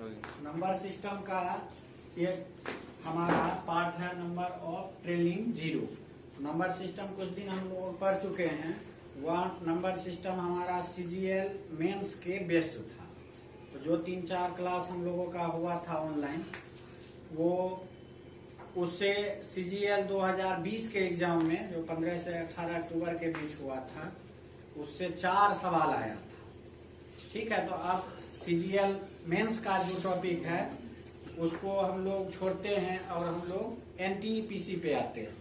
Number system का ये हमारा पार्ट है number of trailing zero. Number system कुछ दिन हम लोग पढ़ चुके हैं। वह नंबर सिस्टम हमारा सीजीएल मेंस के बेस्ड था। तो जो 3-4 क्लास हम लोगों का हुआ था ऑनलाइन, वो उससे सीजीएल 2020 के एग्जाम में जो 15 से 18 अक्टूबर के बीच हुआ था, उससे 4 सवाल आया था। ठीक है, तो अब सीजीएल मेंस का जो टॉपिक है उसको हम लोग छोड़ते हैं और हम लोग एनटीपीसी पे आते हैं।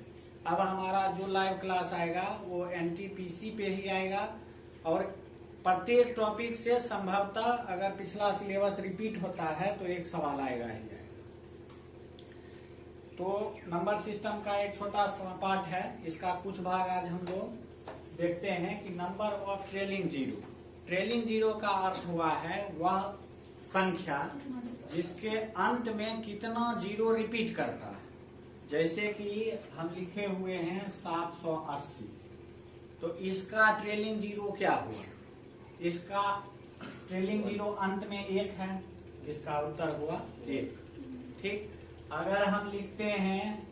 अब हमारा जो लाइव क्लास आएगा वो एनटीपीसी पे ही आएगा और प्रत्येक टॉपिक से संभवतः अगर पिछला सिलेबस रिपीट होता है तो एक सवाल आएगा ही आएगा। तो नंबर सिस्टम का एक छोटा सा पार्ट है, इसका कुछ भाग आज हम लोग देखते हैं कि number of trailing zero. Trailing zero का अर्थ हुआ है वह संख्या जिसके अंत में कितना जीरो रिपीट करता है। जैसे कि हम लिखे हुए हैं 780, तो इसका ट्रेलिंग जीरो क्या हुआ? इसका ट्रेलिंग जीरो अंत में 1 है, इसका उत्तर हुआ 1। ठीक, अगर हम लिखते हैं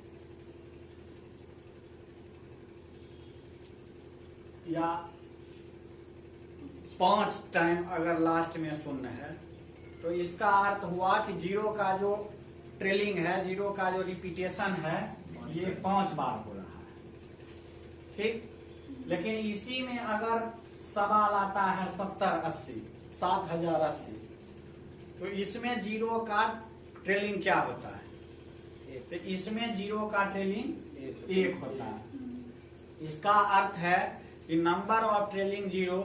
या 5 टाइम अगर लास्ट में शून्य है, तो इसका अर्थ हुआ कि जीरो का जो ट्रेलिंग है, जीरो का जो रिपीटेशन है, ये 5 बार हो रहा है। ठीक, लेकिन इसी में अगर सवाल आता है 7080, 7080, तो इसमें जीरो का ट्रेलिंग क्या होता है? तो इसमें जीरो का ट्रेलिंग 1 होता है। इसका अर्थ है कि नंबर ऑफ ट्रेलिंग जीरो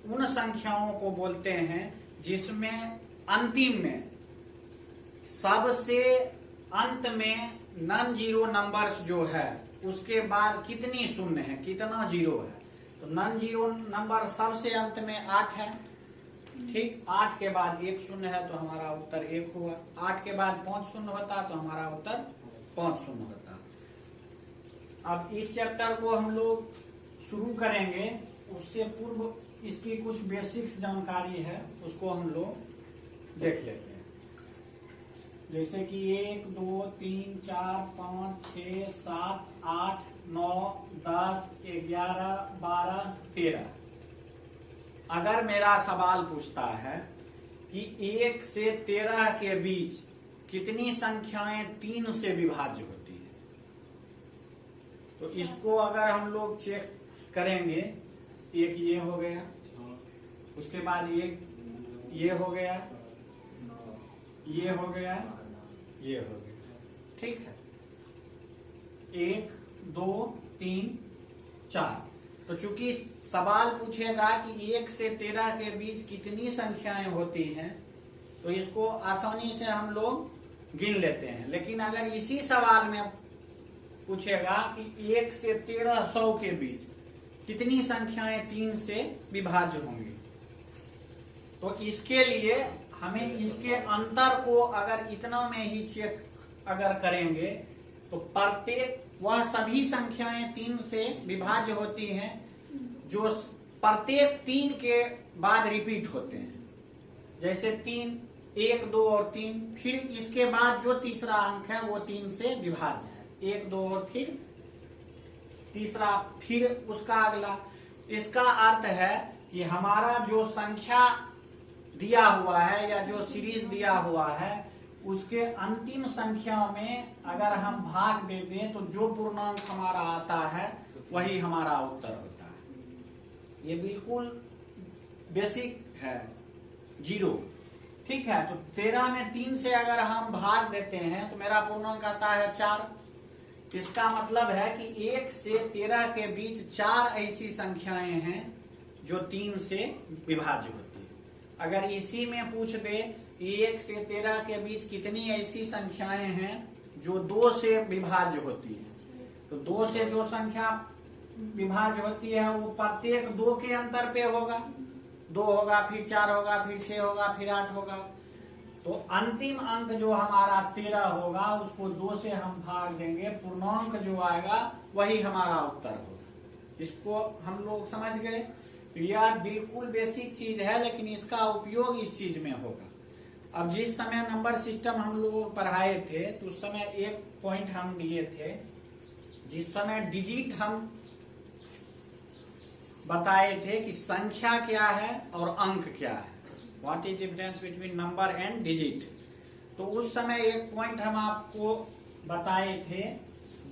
उन संख्याओं को बोलते हैं जिसमें अंतिम में सबसे अंत में नॉन जीरो नंबर्स जो है उसके बाद कितनी शून्य है, कितना जीरो है। तो नॉन जीरो नंबर सबसे अंत में 8 है। ठीक, 8 के बाद 1 शून्य है तो हमारा उत्तर 1 हुआ। 8 के बाद 5 शून्य होता तो हमारा उत्तर 5 शून्य होता। अब इस चैप्टर को हम लोग शुरू करेंगे, उससे पूर्व इसकी कुछ बेसिक्स जानकारी है, उसको हम लोग देख लेते हैं। जैसे कि 1 2 3 4 5 6 7 8 9 10 11 12 13। अगर मेरा सवाल पूछता है कि 1 से 13 के बीच कितनी संख्याएं 3 से विभाज्य होती है, तो इसको अगर हम लोग चेक करेंगे, एक ये हो गया, उसके बाद ये हो गया, ये हो गया, ये हो गया। ठीक है, 1 2 3 4। तो चूंकि सवाल पूछेगा कि 1 से 13 के बीच कितनी संख्याएं होती हैं, तो इसको आसानी से हम लोग गिन लेते हैं। लेकिन अगर इसी सवाल में पूछेगा कि 1 से 1300 के बीच कितनी संख्याएं 3 से विभाज्य होंगी, तो इसके लिए हमें इसके अंतर को अगर इतना में ही चेक अगर करेंगे, तो प्रत्येक वह सभी संख्याएं 3 से विभाज्य होती हैं जो प्रत्येक 3 के बाद रिपीट होते हैं। जैसे 3, 1 2 और 3, फिर इसके बाद जो तीसरा अंक है वो 3 से विभाज्य है। 1 2 और फिर तीसरा, फिर उसका अगला। इसका अर्थ है कि हमारा जो संख्या दिया हुआ है या जो सीरीज दिया हुआ है, उसके अंतिम संख्या में अगर हम भाग दे दें तो जो पूर्णांक हमारा आता है वही हमारा उत्तर होता है। ये बिल्कुल बेसिक है, जीरो। ठीक है, तो 13 में 3 से अगर हम भाग देते हैं तो मेरा पूर्णांक आता है 4। इसका मतलब है कि 1 से 13 के बीच 4 ऐसी संख्याएं हैं जो 3 से विभाज्य होती है। अगर इसी में पूछ दे 1 से 13 के बीच कितनी ऐसी संख्याएं हैं जो 2 से विभाज्य होती है, तो 2 से जो संख्या विभाज्य होती है वो प्रत्येक 2 के अंतर पे होगा। 2 होगा, फिर 4 होगा, फिर 6 होगा, फिर 8 होगा। तो अंतिम अंक जो हमारा 13 होगा उसको 2 से हम भाग देंगे, पूर्णांक जो आएगा वही हमारा उत्तर होगा। इसको हम लोग समझ गए। तो यह बिल्कुल बेसिक चीज है, लेकिन इसका उपयोग इस चीज में होगा। अब जिस समय नंबर सिस्टम हम लोग पढ़ाए थे तो उस समय एक पॉइंट हम दिए थे, जिस समय डिजिट हम बताए थे कि संख्या क्या है और अंक क्या है, what is difference between number and digit. तो उस समय एक पॉइंट हम आपको बताए थे,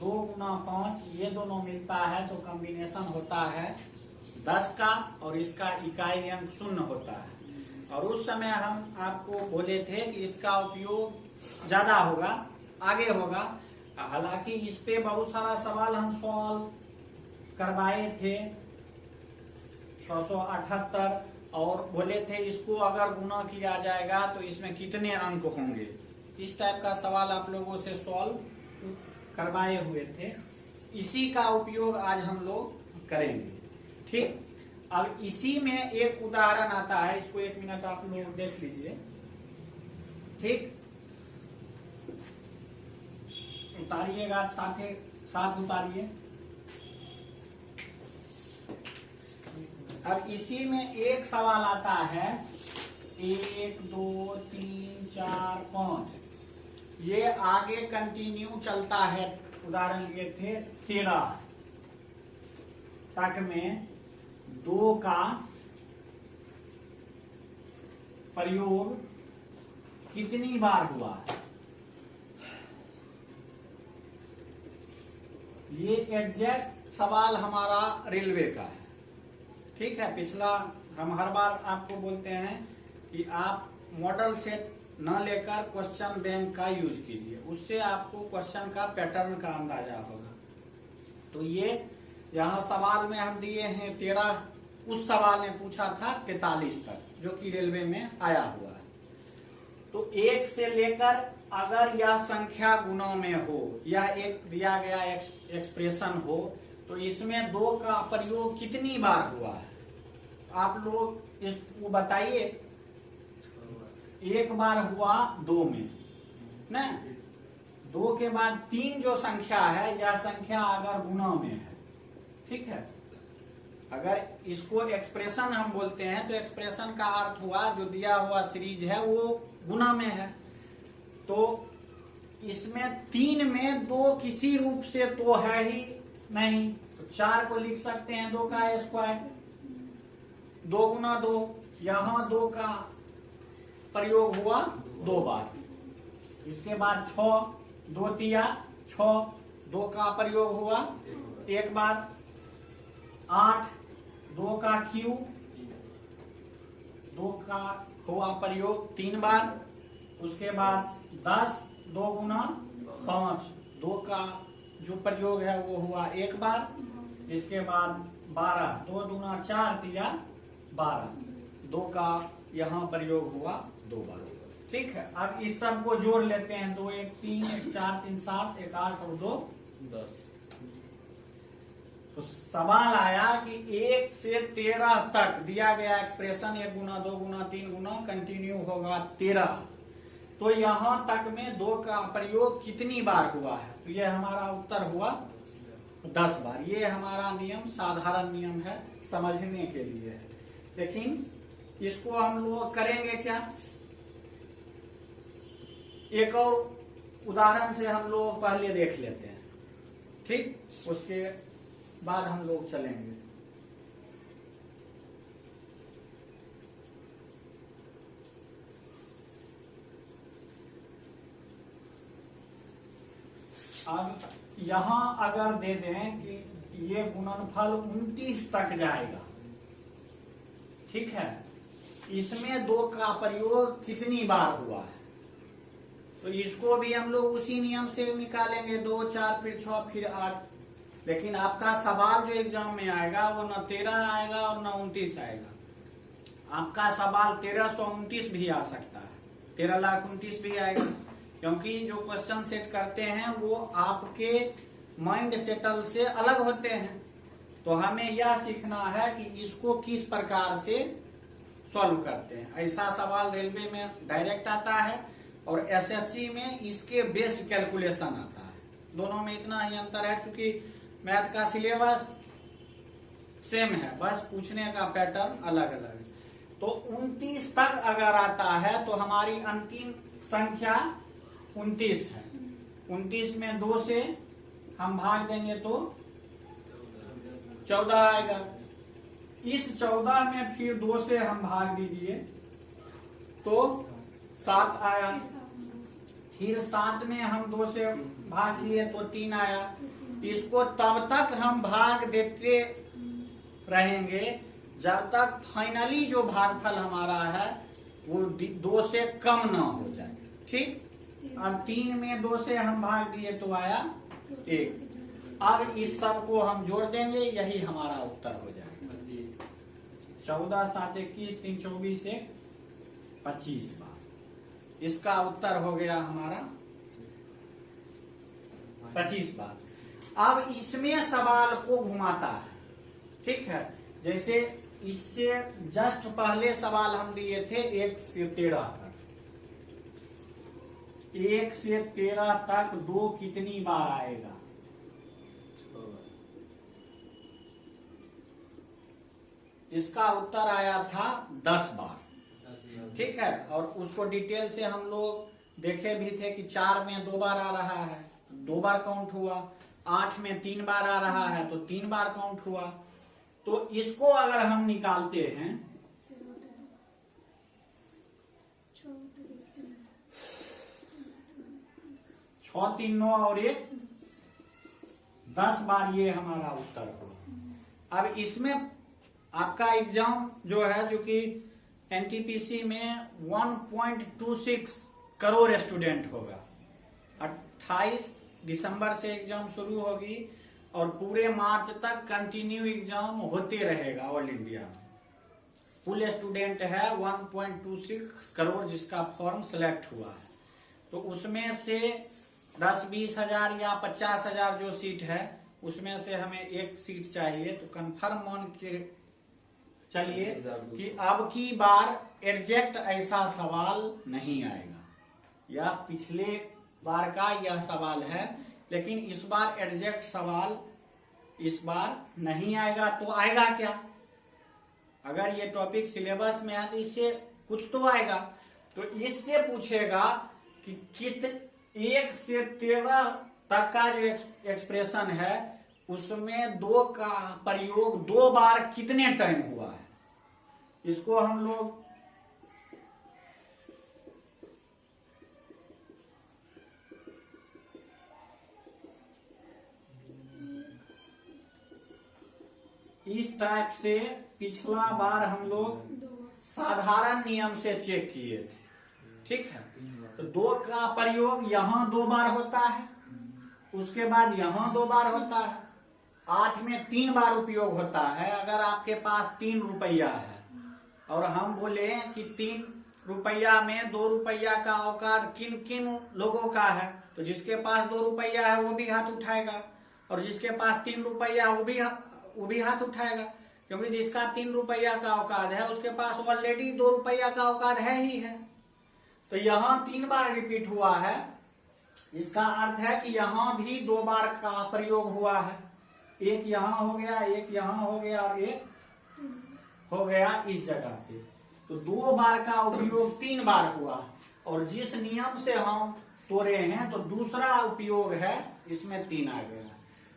2 गुना 5 ये दोनों मिलता है तो कॉम्बिनेशन होता है 10 का, और इसका इकाई अंक 0 होता है। और उस समय हम आपको बोले थे कि इसका उपयोग ज्यादा होगा, आगे होगा। हालांकि इस पे बहुत सारा सवाल हम सॉल्व करवाए थे 678, और बोले थे इसको अगर गुना किया जाएगा तो इसमें कितने अंक होंगे। इस टाइप का सवाल आप लोगों से सॉल्व करवाए हुए थे। इसी का उपयोग आज हम लोग करेंगे। ठीक, अब इसी में एक उदाहरण आता है, इसको 1 मिनट आप लोग देख लीजिए। ठीक, उतारिएगा, साथ उतारिए। अब इसी में एक सवाल आता है 1 2 3 4 5, ये आगे कंटिन्यू चलता है। उदाहरण लिए थे 13 तक में 2 का प्रयोग कितनी बार हुआ। ये एग्जैक्ट सवाल हमारा रेलवे का है। ठीक है, पिछला हम हर बार आपको बोलते हैं कि आप मॉडल सेट न लेकर क्वेश्चन बैंक का यूज कीजिए, उससे आपको क्वेश्चन का पैटर्न का अंदाजा होगा। तो ये यहाँ सवाल में हम दिए हैं 13, उस सवाल ने पूछा था 43 तक, जो कि रेलवे में आया हुआ है। तो 1 से लेकर अगर यह संख्या गुणों में हो, यह एक दिया गया एक्सप्रेशन हो, तो इसमें 2 का प्रयोग कितनी बार हुआ है। आप लोग इसको बताइए। 1 बार हुआ 2 में ना, 2 के बाद 3 जो संख्या है, यह संख्या अगर गुणा में है, ठीक है। अगर इसको एक्सप्रेशन हम बोलते हैं तो एक्सप्रेशन का अर्थ हुआ जो दिया हुआ सीरीज है वो गुणा में है। तो इसमें 3 में 2 किसी रूप से तो है ही नहीं, तो 4 को लिख सकते हैं 2 का स्क्वायर, 2 गुना 2, यहां 2 का प्रयोग हुआ 2 बार। इसके बाद 6, 2 तिया 6, 2 का प्रयोग हुआ 1 बार। 8, 2 का क्यूब, 2 का हुआ प्रयोग 3 बार। उसके बाद 10, 2 गुना 5, 2 का जो प्रयोग है वो हुआ 1 बार। इसके बाद 12, 2 दूना 4 तिया 12, 2 का यहाँ प्रयोग हुआ 2 बार। ठीक है, अब इस सब को जोड़ लेते हैं, 2 1 3 1 4 3 7 1 8 और 2 10। तो सवाल आया कि 1 से 13 तक दिया गया एक्सप्रेशन 1 गुना 2 गुना 3 गुना कंटिन्यू होगा 13। तो यहां तक में 2 का प्रयोग कितनी बार हुआ है, तो यह हमारा उत्तर हुआ 10 बार। ये हमारा नियम साधारण नियम है, समझने के लिए है। लेकिन इसको हम लोग करेंगे क्या, एक और उदाहरण से हम लोग पहले देख लेते हैं। ठीक, उसके बाद हम लोग चलेंगे। अब यहां अगर दे दें कि ये गुणनफल 29 तक जाएगा, ठीक है, इसमें 2 का प्रयोग कितनी बार हुआ है, तो इसको भी हम लोग उसी नियम से निकालेंगे, 2 4 फिर 6 फिर 8। लेकिन आपका सवाल जो एग्जाम में आएगा वो न 13 आएगा और न 29 आएगा। आपका सवाल 1329 भी आ सकता है, 13,29,000 भी आएगा, क्योंकि जो क्वेश्चन सेट करते हैं वो आपके माइंड सेटल से अलग होते हैं। तो हमें यह सीखना है कि इसको किस प्रकार से सॉल्व करते हैं। ऐसा सवाल रेलवे में डायरेक्ट आता है और एसएससी में इसके बेस्ड कैलकुलेशन आता है। दोनों में इतना ही अंतर है, चूंकि मैथ का सिलेबस सेम है, बस पूछने का पैटर्न अलग अलग है। तो 29 तक अगर आता है तो हमारी अंतिम संख्या 29 है। 29 में 2 से हम भाग देंगे तो 14 आएगा। इस 14 में फिर 2 से हम भाग दीजिए तो 7 आया। फिर 7 में हम 2 से भाग दिए तो 3 आया। इसको तब तक हम भाग देते रहेंगे जब तक फाइनली जो भागफल हमारा है वो 2 से कम ना हो जाए। ठीक। अब 3 में 2 से हम भाग दिए तो आया 1। अब इस सब को हम जोड़ देंगे, यही हमारा उत्तर हो जाएगा। 14 7 21 3 24 1 25 बार। इसका उत्तर हो गया हमारा 25 बार। अब इसमें सवाल को घुमाता है। ठीक है, जैसे इससे जस्ट पहले सवाल हम दिए थे 1 से 13 तक। 1 से 13 तक 2 कितनी बार आएगा? इसका उत्तर आया था 10 बार। ठीक है, और उसको डिटेल से हम लोग देखे भी थे कि 4 में 2 बार आ रहा है, 2 बार काउंट हुआ। 8 में 3 बार आ रहा है तो 3 बार काउंट हुआ। तो इसको अगर हम निकालते हैं 6 3 9 और 1 10 बार, ये हमारा उत्तर होगा। अब इसमें आपका एग्जाम जो है, जो कि एनटीपीसी में 1.26 करोड़ स्टूडेंट होगा। 28 दिसंबर से एग्जाम शुरू होगी और पूरे मार्च तक कंटिन्यू एग्जाम होते रहेगा ऑल इंडिया में। फुल स्टूडेंट है 1.26 करोड़ जिसका फॉर्म सिलेक्ट हुआ है। तो उसमें से 10-20 हजार या 50 हजार जो सीट है उसमें से हमें 1 सीट चाहिए। तो कंफर्म मान के चलिए कि अब की बार एग्जैक्ट ऐसा सवाल नहीं आएगा, या पिछले बार का यह सवाल है, लेकिन इस बार एग्जैक्ट सवाल इस बार नहीं आएगा। तो आएगा क्या? अगर ये टॉपिक सिलेबस में है तो इससे कुछ तो आएगा। तो इससे पूछेगा कि 1 से 13 तक का जो एक्सप्रेशन है उसमें 2 का प्रयोग 2 बार कितने टाइम हुआ है। इसको हम लोग इस टाइप से पिछला बार हम लोग साधारण नियम से चेक किए थे। ठीक है, तो 2 का प्रयोग यहाँ 2 बार होता है, उसके बाद यहाँ 2 बार होता है। 8 में 3 बार उपयोग होता है। अगर आपके पास 3 रुपया है और हम बोले कि 3 रुपया में 2 रुपया का औकात किन किन लोगों का है, तो जिसके पास 2 रुपया है वो भी हाथ उठाएगा, और जिसके पास 3 रुपया वो भी हाथ उठाएगा, क्योंकि जिसका 3 रुपया का औकात है उसके पास ऑलरेडी 2 रुपया का औकात है ही है। तो यहाँ 3 बार रिपीट हुआ है, इसका अर्थ है कि यहाँ भी 2 बार का प्रयोग हुआ है। एक यहाँ हो गया, एक यहाँ हो गया और एक हो गया इस जगह पे। तो 2 बार का उपयोग 3 बार हुआ, और जिस नियम से हम तोड़े हैं तो दूसरा उपयोग है इसमें 3 आ गया।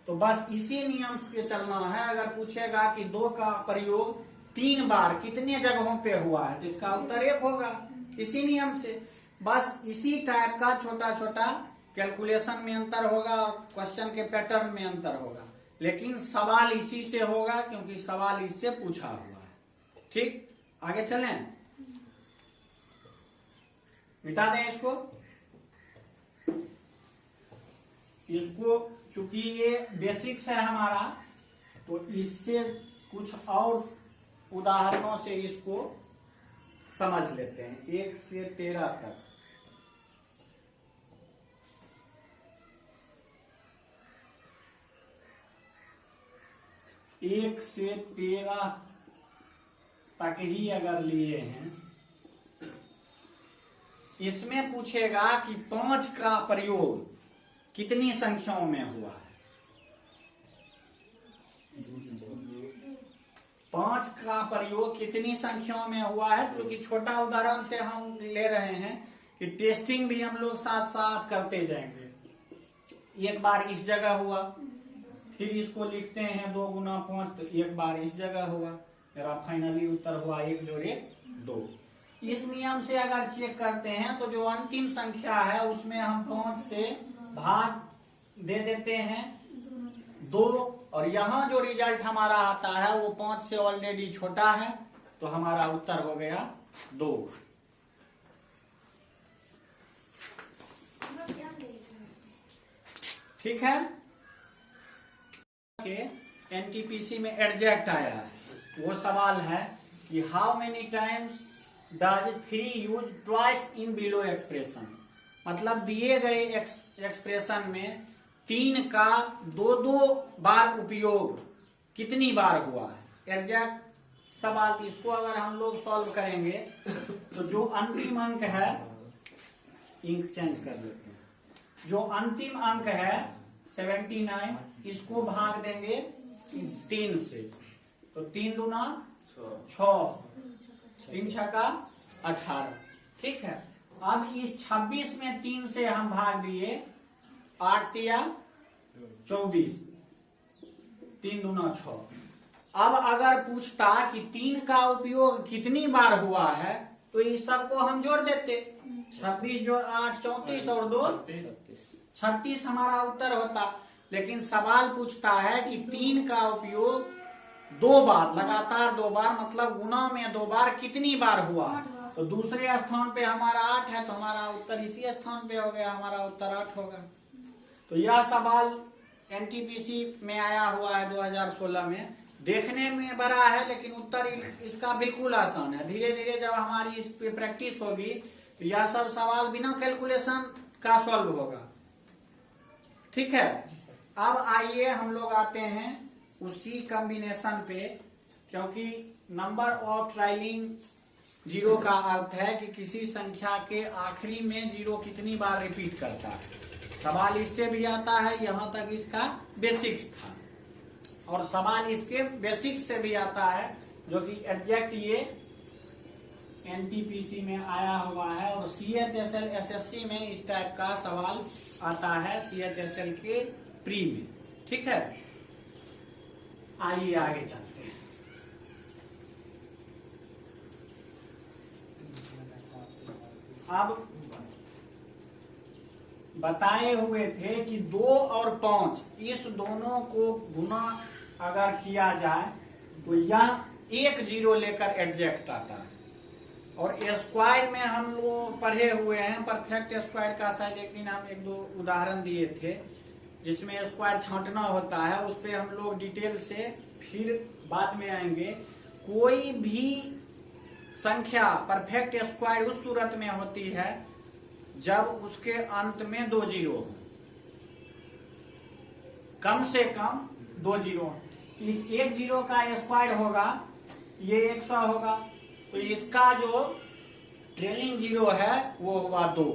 तो बस इसी नियम से चलना है। अगर पूछेगा कि 2 का प्रयोग 3 बार कितने जगहों पे हुआ है तो इसका उत्तर 1 होगा, इसी नियम से। बस इसी टाइप का छोटा छोटा कैलकुलेशन में अंतर होगा और क्वेश्चन के पैटर्न में अंतर होगा, लेकिन सवाल इसी से होगा क्योंकि सवाल इससे पूछा हुआ है। ठीक, आगे चलें, मिटा दें इसको चूंकि ये बेसिक्स है हमारा, तो इससे कुछ और उदाहरणों से इसको समझ लेते हैं। 1 से 13 तक। एक से 13 तक ही अगर लिए हैं, इसमें पूछेगा कि 5 का प्रयोग कितनी संख्याओं में हुआ है। 5 का प्रयोग कितनी संख्याओं में हुआ है, क्योंकि छोटा उदाहरण से हम ले रहे हैं कि टेस्टिंग भी हम लोग साथ साथ करते जाएंगे। एक बार इस जगह हुआ, फिर इसको लिखते हैं 2 गुना 5, तो एक बार इस जगह हुआ, मेरा फाइनली उत्तर हुआ 1 जोड़े 2। इस नियम से अगर चेक करते हैं तो जो अंतिम संख्या है उसमें हम 5 से भाग दे देते हैं 2, और यहाँ जो रिजल्ट हमारा आता है वो 5 से ऑलरेडी छोटा है, तो हमारा उत्तर हो गया 2। ठीक है, एनटीपीसी में एडजेक्ट आया है, वो सवाल है कि how many times does 3 use twice in below expression. मतलब दिए गए एक्सप्रेशन में 3 का 2-2 बार उपयोग कितनी बार हुआ है। एग्जैक्ट सवाल, इसको अगर हम लोग सॉल्व करेंगे तो जो अंतिम अंक है, इंक चेंज कर लेते हैं, जो अंतिम अंक है 79, इसको भाग देंगे 3 से, तो 3 दूना 6, 3 छक्का 18। ठीक है, अब इस 26 में 3 से हम भाग दिए, 8 तिया 24, 3 दूना 6। अब अगर पूछता कि 3 का उपयोग कितनी बार हुआ है, तो इस सबको हम जोड़ देते, 26 जोड़ 8 34 और 2 36 हमारा उत्तर होता। लेकिन सवाल पूछता है कि 3 का उपयोग 2 बार, लगातार 2 बार, मतलब गुना में 2 बार कितनी बार हुआ, तो दूसरे स्थान पे हमारा 8 है, तो हमारा उत्तर इसी स्थान पे हो गया, हमारा उत्तर 8 होगा। तो यह सवाल एनटीपीसी में आया हुआ है 2016 में। देखने में बड़ा है लेकिन उत्तर इसका बिल्कुल आसान है। धीरे धीरे जब हमारी इस पे प्रैक्टिस होगी तो यह सब सवाल बिना कैलकुलेशन का सॉल्व होगा। ठीक है, अब आइए हम लोग आते हैं उसी कॉम्बिनेशन पे, क्योंकि नंबर ऑफ ट्रायलिंग जीरो का अर्थ है कि किसी संख्या के आखिरी में जीरो कितनी बार रिपीट करता है। सवाल इससे भी आता है, यहां तक इसका बेसिक्स था, और सवाल इसके बेसिक्स से भी आता है, जो कि एग्जैक्ट ये एनटीपीसी में आया हुआ है, और सीएचएसएल एसएससी में इस टाइप का सवाल आता है, सीएचएसएल के प्री में। ठीक है, आइए आगे चलते हैं। अब बताए हुए थे कि 2 और 5 इस दोनों को गुना अगर किया जाए तो यह 1 जीरो लेकर एग्जैक्ट आता है। और स्क्वायर में हम लोग पढ़े हुए हैं, परफेक्ट स्क्वायर का शायद एक दिन हम 1-2 उदाहरण दिए थे, जिसमें स्क्वायर छांटना होता है, उस पर हम लोग डिटेल से फिर बाद में आएंगे। कोई भी संख्या परफेक्ट स्क्वायर उस सूरत में होती है जब उसके अंत में 2 जीरो हो, कम से कम 2 जीरो। इस 1 जीरो का स्क्वायर होगा, ये 100 होगा, तो इसका जो ट्रेलिंग जीरो है वो हुआ 2।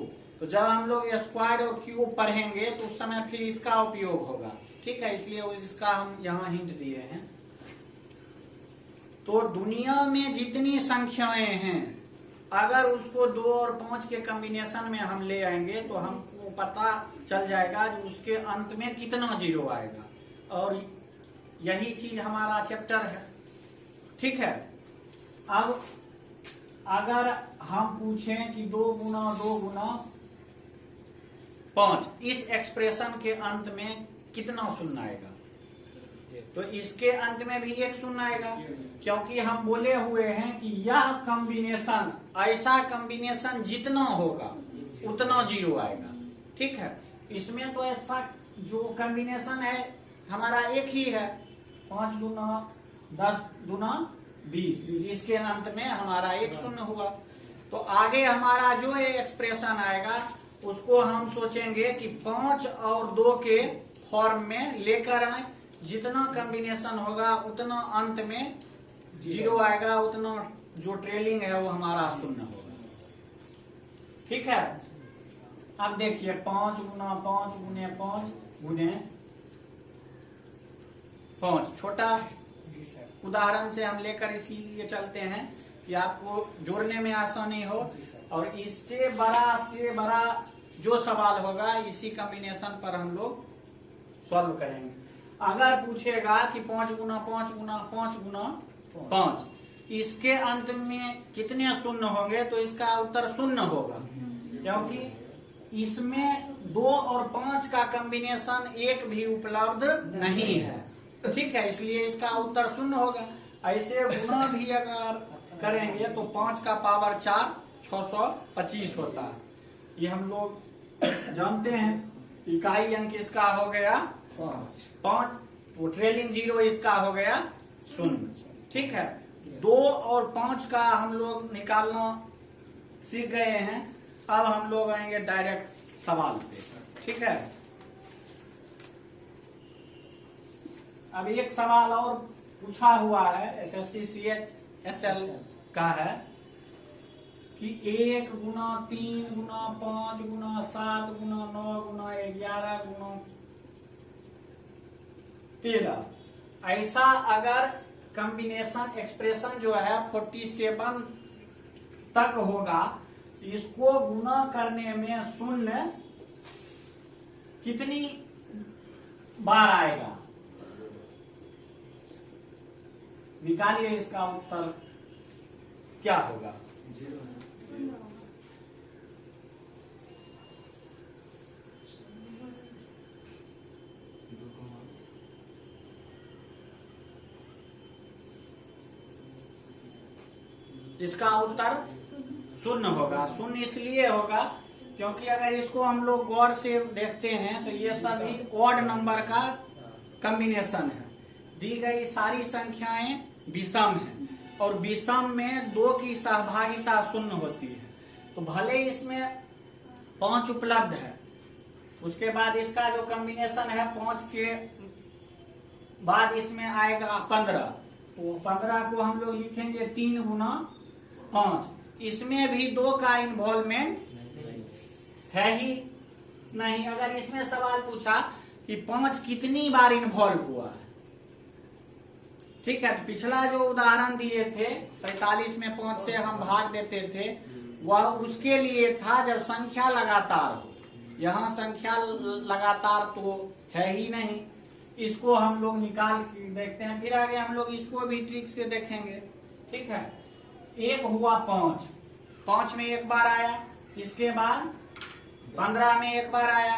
तो जब हम लोग स्क्वायर और क्यूब पढ़ेंगे तो उस समय फिर इसका उपयोग होगा। ठीक है, इसलिए इसका हम यहाँ हिंट दिए हैं। तो दुनिया में जितनी संख्याएं हैं, अगर उसको 2 और 5 के कॉम्बिनेशन में हम ले आएंगे तो हमको पता चल जाएगा कि उसके अंत में कितना जीरो आएगा, और यही चीज हमारा चैप्टर है। ठीक है, अब अगर हम पूछें कि 2 गुना 2 गुना 5, इस एक्सप्रेशन के अंत में कितना शून्य आएगा, तो इसके अंत में भी 1 शून्य आएगा, क्योंकि हम बोले हुए हैं कि यह कॉम्बिनेशन, ऐसा कॉम्बिनेशन जितना होगा उतना जीरो आएगा। ठीक है, इसमें तो ऐसा जो कॉम्बिनेशन है हमारा एक ही है, 5 दूना 10 दूना 20, इसके अंत में हमारा 1 शून्य हुआ। तो आगे हमारा जो एक्सप्रेशन आएगा उसको हम सोचेंगे कि 5 और 2 के फॉर्म में लेकर आए, जितना कॉम्बिनेशन होगा उतना अंत में जीरो आएगा, उतना जो ट्रेलिंग है वो हमारा शून्य होगा। ठीक है, अब देखिए 5 गुना 5 गुने 5 गुने 5 छोटा जी सर। उदाहरण से हम लेकर इसलिए चलते हैं कि आपको जोड़ने में आसानी हो, जी सर। और इससे बड़ा जो सवाल होगा इसी कॉम्बिनेशन पर हम लोग सॉल्व करेंगे। अगर पूछेगा कि 5 गुना 5 गुना 5 गुना 5, इसके अंत में कितने शून्य होंगे, तो इसका उत्तर शून्य होगा, क्योंकि इसमें 2 और 5 का कॉम्बिनेशन एक भी उपलब्ध नहीं है। ठीक है, इसलिए इसका उत्तर शून्य होगा। ऐसे गुना भी अगर करेंगे तो 5 का पावर 4 625 होता है। ये हम लोग जानते हैं। इकाई अंक इसका हो गया 5, तो ट्रेलिंग जीरो इसका हो गया 0। ठीक है, 2 और 5 का हम लोग निकालना सीख गए हैं। अब हम लोग आएंगे डायरेक्ट सवाल पे। ठीक है, अब एक सवाल और पूछा हुआ है, SSC CHSL का है कि 1 गुना 3 गुना 5 गुना 7 गुना 9 गुना 11 गुना 13, ऐसा अगर कॉम्बिनेशन एक्सप्रेशन जो है 47 तक होगा, इसको गुना करने में शून्य कितनी बार आएगा? निकालिए, इसका उत्तर क्या होगा? इसका उत्तर शून्य होगा। शून्य इसलिए होगा क्योंकि अगर इसको हम लोग गौर से देखते हैं तो ये सभी ऑड नंबर का कॉम्बिनेशन है। दी गई सारी संख्याएं विषम हैं, और विषम में 2 की सहभागिता शून्य होती है। तो भले इसमें 5 उपलब्ध है, उसके बाद इसका जो कॉम्बिनेशन है 5 के बाद इसमें आएगा 15, तो 15 को हम लोग लिखेंगे 3 गुना 5। इसमें भी 2 का इन्वॉल्वमेंट है ही नहीं। अगर इसमें सवाल पूछा कि 5 कितनी बार इन्वॉल्व हुआ है, ठीक है, तो पिछला जो उदाहरण दिए थे 47 में 5 से हम भाग देते थे, वह उसके लिए था जब संख्या लगातार हो। यहाँ संख्या लगातार तो है ही नहीं, इसको हम लोग निकाल के देखते हैं। फिर आगे हम लोग इसको भी ट्रिक से देखेंगे। ठीक है, 1 हुआ 5 में एक बार आया, इसके बाद 15 में एक बार आया।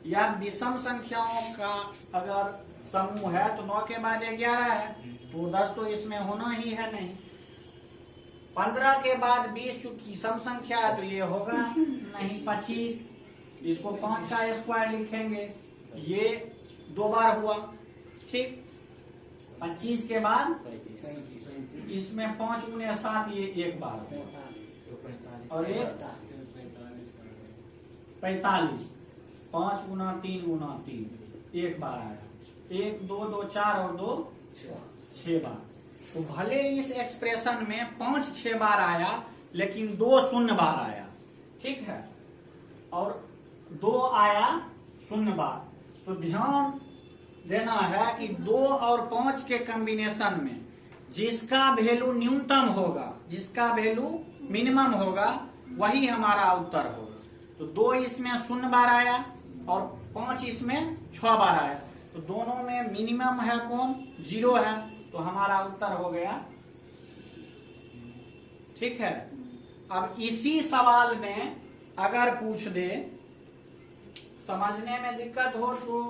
या विषम संख्याओं का अगर समूह है तो 9 के बाद 11 है, तो 10 तो इसमें होना ही है नहीं। 15 के बाद 20 चूंकि सम संख्या है तो ये होगा नहीं। 25, इसको 5 का स्क्वायर लिखेंगे, ये 2 बार हुआ। ठीक, 25 के बाद इसमें 5 गुने 7 ये 1 बार हुआ, और ये 45, 5 गुना 3 गुना 3 1 बार आया। 1 2 2 4 और 2 6 बार। तो भले इस एक्सप्रेशन में 5 6 बार आया, लेकिन 2 शून्य बार आया। ठीक है, और 2 आया शून्य बार। तो ध्यान देना है कि 2 और 5 के कॉम्बिनेशन में जिसका वैल्यू न्यूनतम होगा, जिसका वैल्यू मिनिमम होगा, वही हमारा उत्तर होगा। तो 2 इसमें शून्य बार आया और 5 इसमें 6 बार आया, तो दोनों में मिनिमम है कौन? 0 है, तो हमारा उत्तर हो गया। ठीक है, अब इसी सवाल में अगर पूछ दे, समझने में दिक्कत हो तो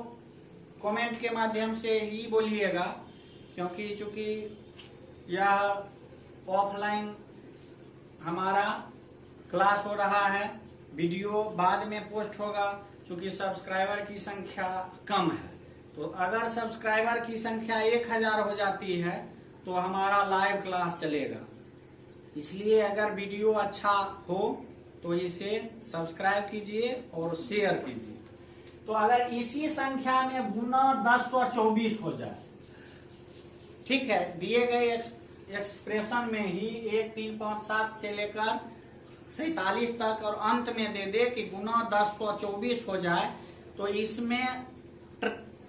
कमेंट के माध्यम से ही बोलिएगा, क्योंकि चूंकि यह ऑफलाइन हमारा क्लास हो रहा है, वीडियो बाद में पोस्ट होगा। चूंकि सब्सक्राइबर की संख्या कम है, तो अगर सब्सक्राइबर की संख्या 1000 हो जाती है तो हमारा लाइव क्लास चलेगा। इसलिए अगर वीडियो अच्छा हो तो इसे सब्सक्राइब कीजिए और शेयर कीजिए। तो अगर इसी संख्या में गुना 1024 हो जाए, ठीक है, दिए गए एक्सप्रेशन में ही 1 3 5 7 से लेकर 47 तक और अंत में दे दे कि गुना 1024 हो जाए, तो इसमें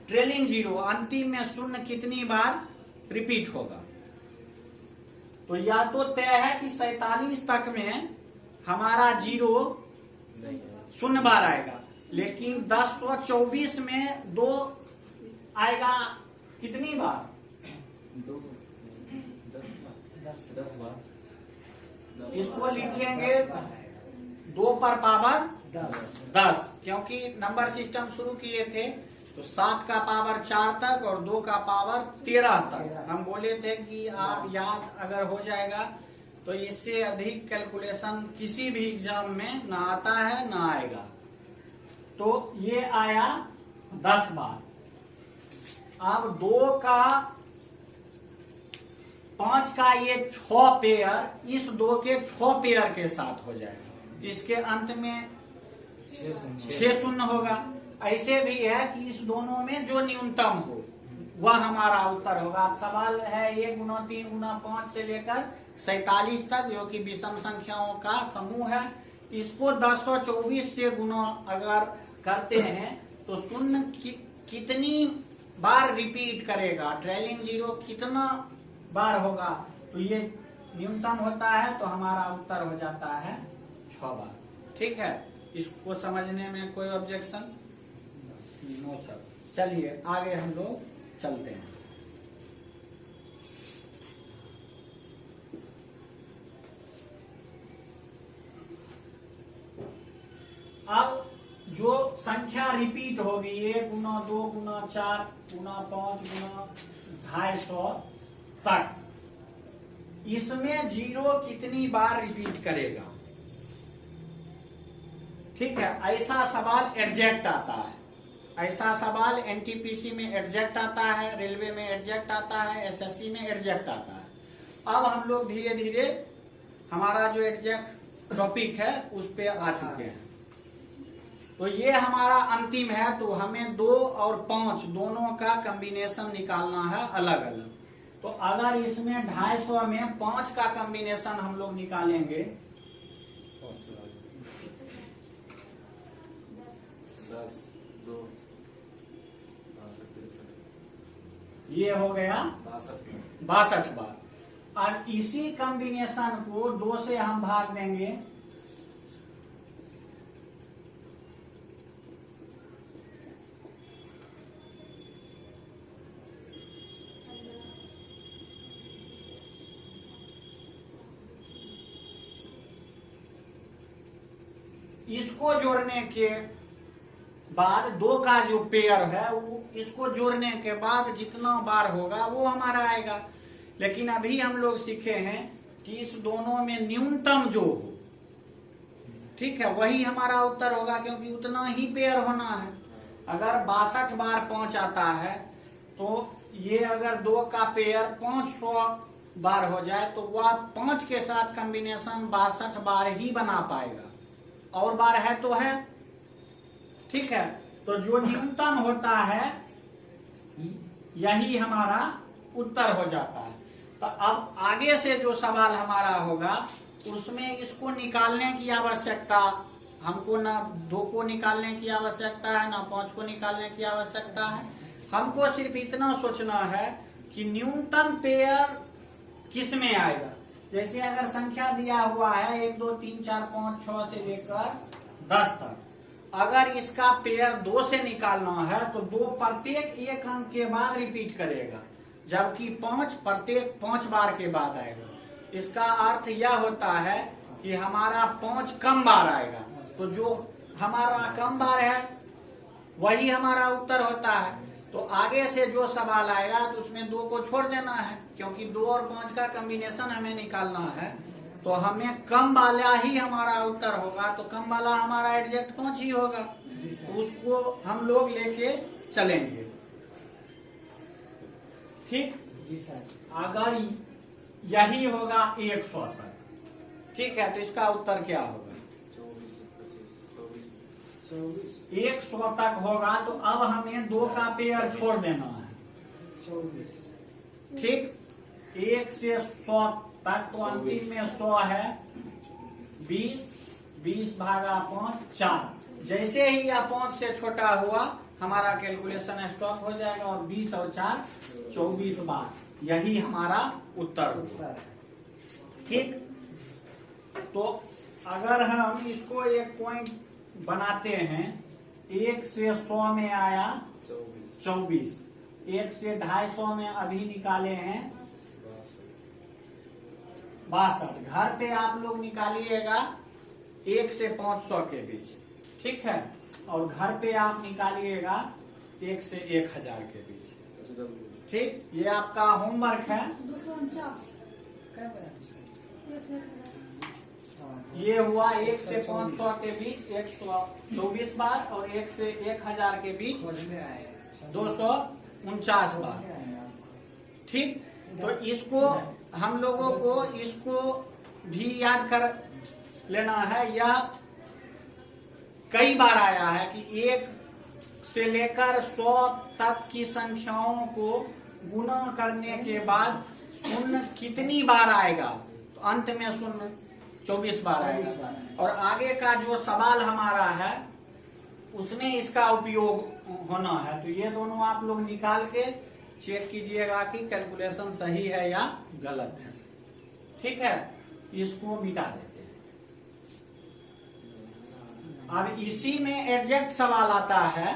ट्रेलिंग जीरो अंतिम में शून्य कितनी बार रिपीट होगा। तो या तो तय है कि 47 तक में हमारा 0 शून्य बार आएगा, लेकिन 1024 में 2 आएगा कितनी बार? 10 बार। इसको लिखेंगे 2 पर पावर 10, क्योंकि नंबर सिस्टम शुरू किए थे तो 7 का पावर 4 तक और 2 का पावर 13 तक। हम बोले थे कि आप याद अगर हो जाएगा तो इससे अधिक कैलकुलेशन किसी भी एग्जाम में ना आता है ना आएगा। तो ये आया 10 बार। अब 2 का 5 का ये 6 पेयर इस 2 के 6 पेयर के साथ हो जाएगा। इसके अंत में 6 शून्य होगा। ऐसे भी है कि इस दोनों में जो न्यूनतम हो वह हमारा उत्तर होगा। अब सवाल है 1 गुना 3 गुना 5 से लेकर 47 तक, जो कि विषम संख्याओं का समूह है। इसको 1024 से गुना अगर करते हैं तो शून्य कितनी बार रिपीट करेगा, ट्रेलिंग 0 कितना बार होगा, तो ये न्यूनतम होता है तो हमारा उत्तर हो जाता है 6 बार। ठीक है, इसको समझने में कोई ऑब्जेक्शन? No sir. चलिए आगे हम लोग चलते हैं। अब जो संख्या रिपीट होगी 1 गुना 2 गुना 4 गुना 5 गुना 250 तक, इसमें 0 कितनी बार रिपीट करेगा? ठीक है, ऐसा सवाल एग्जैक्ट आता है। ऐसा सवाल एनटीपीसी में एग्जैक्ट आता है, रेलवे में एग्जैक्ट आता है, एसएससी में एग्जैक्ट आता है। अब हम लोग धीरे धीरे हमारा जो एग्जैक्ट टॉपिक है उस पे आ चुके हैं। तो ये हमारा अंतिम है, तो हमें 2 और 5 दोनों का कॉम्बिनेशन निकालना है अलग अलग। तो अगर इसमें 250 में 5 का कॉम्बिनेशन हम लोग निकालेंगे 10 2 ये हो गया 62 बार। और इसी कॉम्बिनेशन को 2 से हम भाग देंगे इसको जोड़ने के बाद 2 का जो पेयर है वो इसको जोड़ने के बाद जितना बार होगा वो हमारा आएगा। लेकिन अभी हम लोग सीखे हैं कि इस दोनों में न्यूनतम जो हो, ठीक है, वही हमारा उत्तर होगा, क्योंकि उतना ही पेयर होना है। अगर 62 बार 5 आता है तो ये अगर 2 का पेयर 500 बार हो जाए तो वह 5 के साथ कॉम्बिनेशन 62 बार ही बना पाएगा। और बार है तो है, ठीक है। तो जो न्यूनतम होता है यही हमारा उत्तर हो जाता है। तो अब आगे से जो सवाल हमारा होगा उसमें इसको निकालने की आवश्यकता हमको, ना 2 को निकालने की आवश्यकता है ना 5 को निकालने की आवश्यकता है। हमको सिर्फ इतना सोचना है कि न्यूनतम पेयर किस में आएगा। जैसे अगर संख्या दिया हुआ है 1 2 3 4 5 6 से लेकर 10 तक, अगर इसका पेयर 2 से निकालना है तो 2 प्रत्येक 1 अंक के बाद रिपीट करेगा, जबकि 5 प्रत्येक 5 बार के बाद आएगा। इसका अर्थ यह होता है कि हमारा 5 कम बार आएगा, तो जो हमारा कम बार है वही हमारा उत्तर होता है। तो आगे से जो सवाल आएगा तो उसमें 2 को छोड़ देना है, क्योंकि 2 और 5 का कॉम्बिनेशन हमें निकालना है। तो हमें कम वाला ही हमारा उत्तर होगा, तो कम वाला हमारा एग्जैक्ट 5 ही होगा, तो उसको हम लोग लेके चलेंगे। ठीक जी सर। अगर यही होगा 100 तक, ठीक है, तो इसका उत्तर क्या होगा? 100 तक होगा। तो अब हमें 2 का पेयर छोड़ देना है 24, ठीक। 1 से 100 तक, तो अंतिम में 100 है 20 भागा 5 4। जैसे ही यह 5 से छोटा हुआ हमारा कैलकुलेशन स्टॉप हो जाएगा और 20 और 4 24 बार यही हमारा उत्तर होगा। उत्तर है। ठीक, तो अगर हम इसको एक पॉइंट बनाते हैं, 1 से 100 में आया 24, 1 से 250 में अभी निकाले हैं 62। घर पे आप लोग निकालिएगा 1 से 500 के बीच, ठीक है, और घर पे आप निकालिएगा 1 से 1000 के बीच। ठीक, ये आपका होमवर्क है। 249 क्या बना? ये हुआ 1 से 500 के बीच 124 बार और 1 से 1000 के बीच समझ में आए 249 बार। ठीक, तो इसको हम लोगों को इसको भी याद कर लेना है। यह कई बार आया है कि 1 से लेकर 100 तक की संख्याओं को गुणा करने के बाद शून्य कितनी बार आएगा, तो अंत में शून्य 24 बार 24 आएगा। बार। और आगे का जो सवाल हमारा है उसमें इसका उपयोग होना है। तो ये दोनों आप लोग निकाल के चेक कीजिएगा कि कैलकुलेशन सही है या गलत है। ठीक है, इसको मिटा देते हैं। अब इसी में एग्जैक्ट सवाल आता है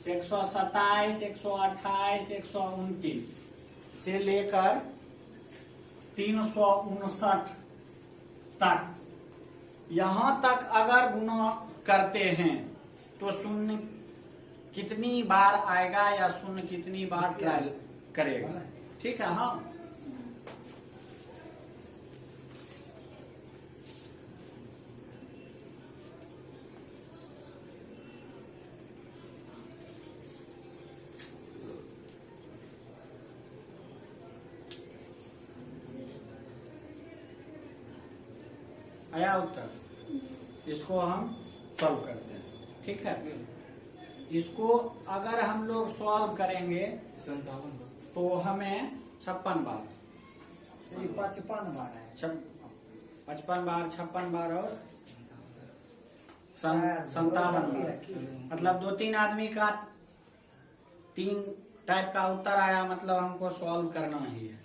127, 128, 129 से लेकर 359 तक। यहां तक अगर गुणा करते हैं तो शून्य कितनी बार आएगा या शून्य कितनी बार ट्रायल करेगा। ठीक है, हाँ, आया उत्तर। इसको हम सॉल्व करते हैं। ठीक है, इसको अगर हम लोग सॉल्व करेंगे 57 तो हमें 56 बार 55 बार है। 55 बार, 56 बार और 57 बार, मतलब 2-3 आदमी का 3 टाइप का उत्तर आया, मतलब हमको सॉल्व करना ही है।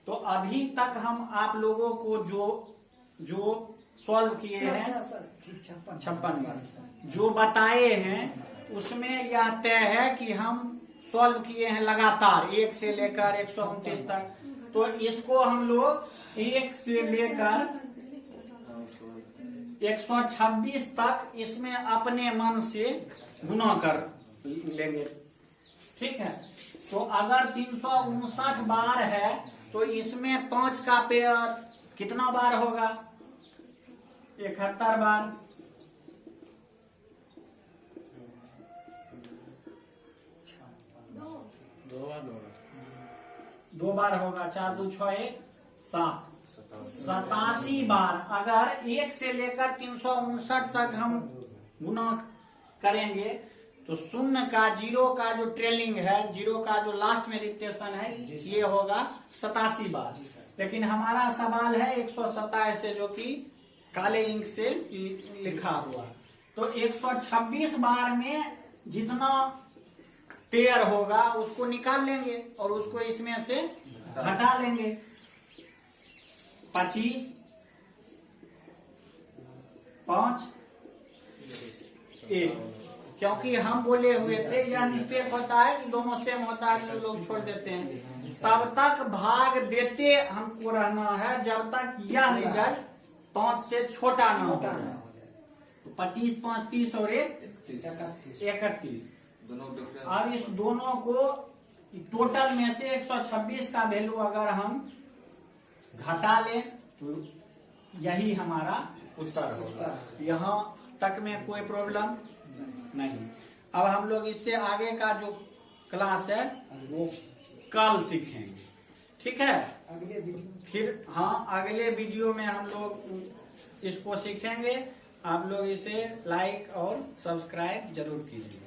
तो अभी तक हम आप लोगों को जो सॉल्व किए हैं 56 बार जो बताए हैं उसमें यह तय है कि हम सॉल्व किए हैं लगातार 1 से लेकर 129 तक। तो इसको हम लोग 1 से लेकर 126 तक इसमें अपने मन से गुना कर लेंगे। ठीक है, तो अगर 359 बार है तो इसमें 5 का पेयर कितना बार होगा? 71 बार। दो बार होगा, 4 2 6 1 7 87 बार। अगर 1 से लेकर 359 तक हम गुना करेंगे तो शून्य का, जीरो का जो ट्रेलिंग है, जीरो का जो लास्ट में रिपीटेशन है, ये होगा 87 बार। लेकिन हमारा सवाल है 127 से, जो कि काले इंक से लिखा हुआ। तो 126 बार में जितना पेयर होगा उसको निकाल लेंगे और उसको इसमें से हटा लेंगे। 25 5 1, क्योंकि हम बोले हुए थे यह मिस्टेक होता है कि दोनों सेम होता है तो लोग छोड़ देते हैं। तब तक भाग देते हमको रहना है जब तक यह रिजल्ट 5 से छोटा ना हो जाए। 25 5 30 और 1 31। अब इस दोनों को टोटल में से 126 का वैल्यू अगर हम घटा लें तो यही हमारा उत्तर होगा। यहाँ तक में कोई प्रॉब्लम नहीं। अब हम लोग इससे आगे का जो क्लास है वो कल सीखेंगे। ठीक है, अगले वीडियो फिर हाँ, अगले वीडियो में हम लोग इसको सीखेंगे। आप लोग इसे लाइक और सब्सक्राइब जरूर कीजिए।